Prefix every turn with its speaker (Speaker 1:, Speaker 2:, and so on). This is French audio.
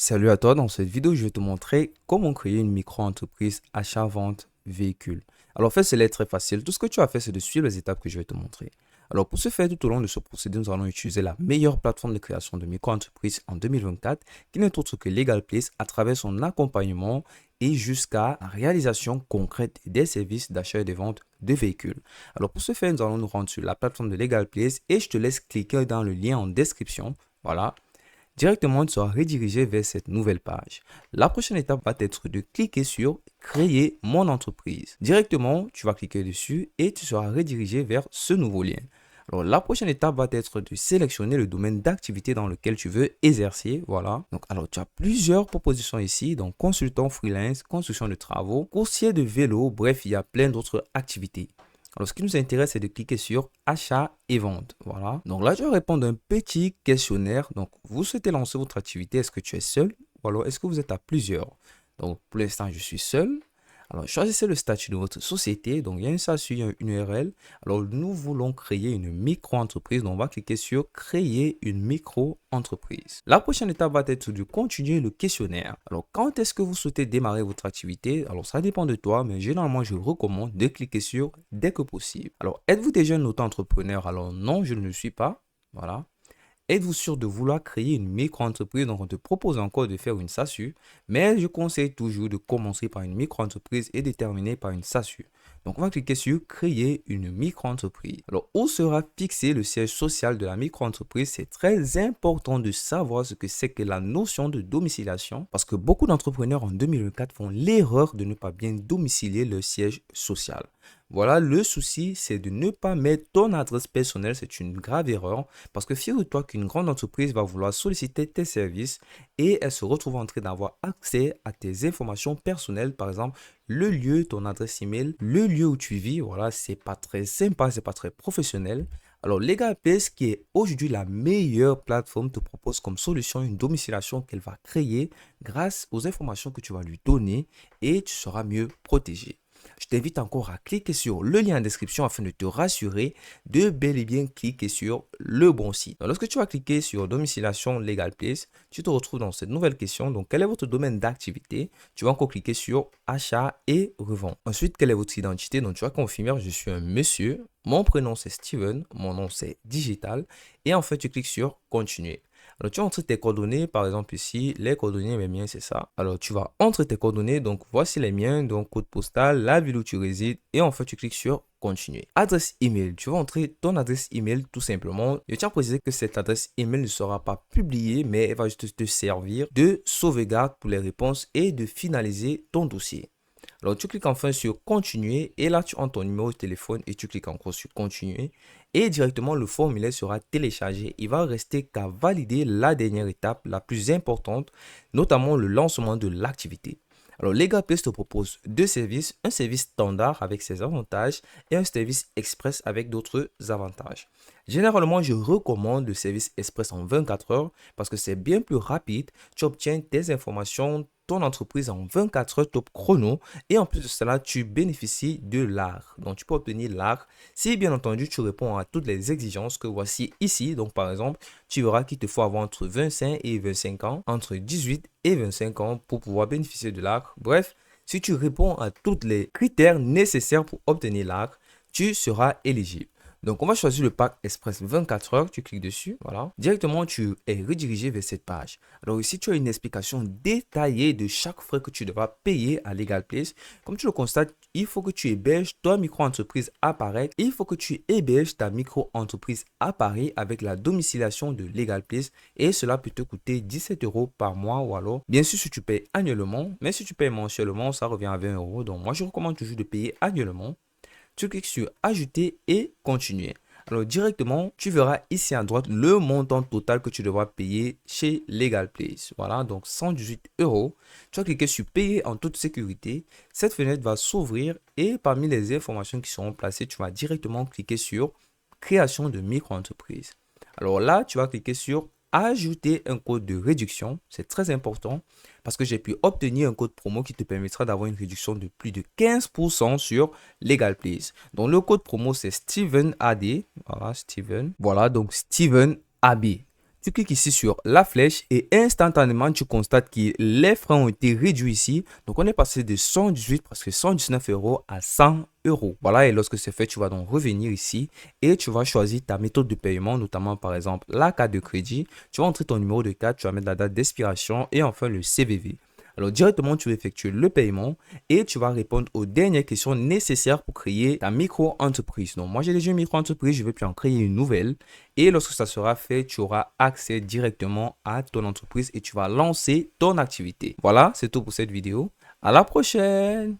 Speaker 1: Salut à toi, dans cette vidéo, je vais te montrer comment créer une micro-entreprise achat-vente véhicule. Alors, en fait, c'est très facile. Tout ce que tu as fait, c'est de suivre les étapes que je vais te montrer. Alors, pour ce faire, tout au long de ce procédé, nous allons utiliser la meilleure plateforme de création de micro-entreprise en 2024, qui n'est autre que LegalPlace, à travers son accompagnement et jusqu'à la réalisation concrète des services d'achat et de vente de véhicules. Alors, pour ce faire, nous allons nous rendre sur la plateforme de LegalPlace et je te laisse cliquer dans le lien en description. Voilà. Directement, tu seras redirigé vers cette nouvelle page. La prochaine étape va être de cliquer sur Créer mon entreprise. Directement, tu vas cliquer dessus et tu seras redirigé vers ce nouveau lien. Alors, la prochaine étape va être de sélectionner le domaine d'activité dans lequel tu veux exercer. Voilà. Donc, alors, tu as plusieurs propositions ici. Donc, consultant freelance, construction de travaux, coursier de vélo. Bref, il y a plein d'autres activités. Alors, ce qui nous intéresse, c'est de cliquer sur achat et vente. Voilà. Donc là, tu vas répondre à un petit questionnaire. Donc, vous souhaitez lancer votre activité. Est-ce que tu es seul ou alors est-ce que vous êtes à plusieurs? Donc, pour l'instant, je suis seul. Alors, choisissez le statut de votre société. Donc, il y a une SASU, il y a une URL. Alors, nous voulons créer une micro-entreprise. Donc, on va cliquer sur Créer une micro-entreprise. La prochaine étape va être de continuer le questionnaire. Alors, quand est-ce que vous souhaitez démarrer votre activité? Alors, ça dépend de toi, mais généralement, je recommande de cliquer sur Dès que possible. Alors, êtes-vous déjà un auto-entrepreneur? Alors, non, je ne le suis pas. Voilà. Êtes-vous sûr de vouloir créer une micro-entreprise? Donc, on te propose encore de faire une SASU, mais je conseille toujours de commencer par une micro-entreprise et de terminer par une SASU. Donc, on va cliquer sur Créer une micro-entreprise. Alors, où sera fixé le siège social de la micro-entreprise? C'est très important de savoir ce que c'est que la notion de domiciliation, parce que beaucoup d'entrepreneurs en 2024 font l'erreur de ne pas bien domicilier leur siège social. Voilà, le souci, c'est de ne pas mettre ton adresse personnelle. C'est une grave erreur parce que figure-toi qu'une grande entreprise va vouloir solliciter tes services et elle se retrouve en train d'avoir accès à tes informations personnelles. Par exemple, le lieu, ton adresse email, le lieu où tu vis. Voilà, c'est pas très sympa, c'est pas très professionnel. Alors, LegalPlace, qui est aujourd'hui la meilleure plateforme, te propose comme solution une domiciliation qu'elle va créer grâce aux informations que tu vas lui donner et tu seras mieux protégé. Je t'invite encore à cliquer sur le lien en description afin de te rassurer de bel et bien cliquer sur le bon site. Donc, lorsque tu vas cliquer sur domiciliation LegalPlace, tu te retrouves dans cette nouvelle question. Donc, quel est votre domaine d'activité? Tu vas encore cliquer sur achat et revente. Ensuite, quelle est votre identité? Donc, tu vas confirmer, je suis un monsieur. Mon prénom, c'est Steven. Mon nom, c'est Digital. Et enfin, tu cliques sur continuer. Alors, tu entres tes coordonnées, par exemple ici, les coordonnées, mes miens, c'est ça. Alors, tu vas entrer tes coordonnées, donc voici les miens, donc code postal, la ville où tu résides, et enfin, tu cliques sur continuer. Adresse email, tu vas entrer ton adresse email tout simplement. Je tiens à préciser que cette adresse email ne sera pas publiée, mais elle va juste te servir de sauvegarde pour les réponses et de finaliser ton dossier. Alors, tu cliques enfin sur continuer et là, tu entres ton numéro de téléphone et tu cliques encore sur continuer et directement le formulaire sera téléchargé. Il va rester qu'à valider la dernière étape, la plus importante, notamment le lancement de l'activité. Alors, LegalPlace te propose deux services, un service standard avec ses avantages et un service express avec d'autres avantages. Généralement, je recommande le service express en 24 heures parce que c'est bien plus rapide. Tu obtiens tes informations, ton entreprise en 24 heures top chrono et en plus de cela, tu bénéficies de l'art. Donc, tu peux obtenir l'art si bien entendu tu réponds à toutes les exigences que voici ici. Donc, par exemple, tu verras qu'il te faut avoir entre 25 et 25 ans, entre 18 et 25 ans pour pouvoir bénéficier de l'art. Bref, si tu réponds à tous les critères nécessaires pour obtenir l'art, tu seras éligible. Donc, on va choisir le pack Express 24 heures. Tu cliques dessus. Voilà. Directement, tu es redirigé vers cette page. Alors, ici, tu as une explication détaillée de chaque frais que tu devras payer à LegalPlace. Comme tu le constates, il faut que tu héberges ta micro-entreprise à Paris. Il faut que tu héberges ta micro-entreprise à Paris avec la domiciliation de LegalPlace. Et cela peut te coûter 17 euros par mois ou alors, bien sûr, si tu payes annuellement. Mais si tu payes mensuellement, ça revient à 20 euros. Donc, moi, je recommande toujours de payer annuellement. Tu cliques sur ajouter et continuer. Alors directement, tu verras ici à droite le montant total que tu devras payer chez LegalPlace. Voilà, donc 118 euros. Tu vas cliquer sur payer en toute sécurité. Cette fenêtre va s'ouvrir et parmi les informations qui seront placées, tu vas directement cliquer sur création de micro-entreprise. Alors là, tu vas cliquer sur ajouter un code de réduction. C'est très important parce que j'ai pu obtenir un code promo qui te permettra d'avoir une réduction de plus de 15% sur LegalPlace. Donc, le code promo, c'est Steven AD. Voilà, Steven. Voilà, donc Steven AB. Tu cliques ici sur la flèche et instantanément, tu constates que les frais ont été réduits ici. Donc, on est passé de 118, presque 119 euros à 100 euros. Voilà, et lorsque c'est fait, tu vas donc revenir ici et tu vas choisir ta méthode de paiement, notamment par exemple la carte de crédit. Tu vas entrer ton numéro de carte, tu vas mettre la date d'expiration et enfin le CVV. Alors, directement, tu vas effectuer le paiement et tu vas répondre aux dernières questions nécessaires pour créer ta micro-entreprise. Donc, moi, j'ai déjà une micro-entreprise, je vais puis en créer une nouvelle. Et lorsque ça sera fait, tu auras accès directement à ton entreprise et tu vas lancer ton activité. Voilà, c'est tout pour cette vidéo. À la prochaine!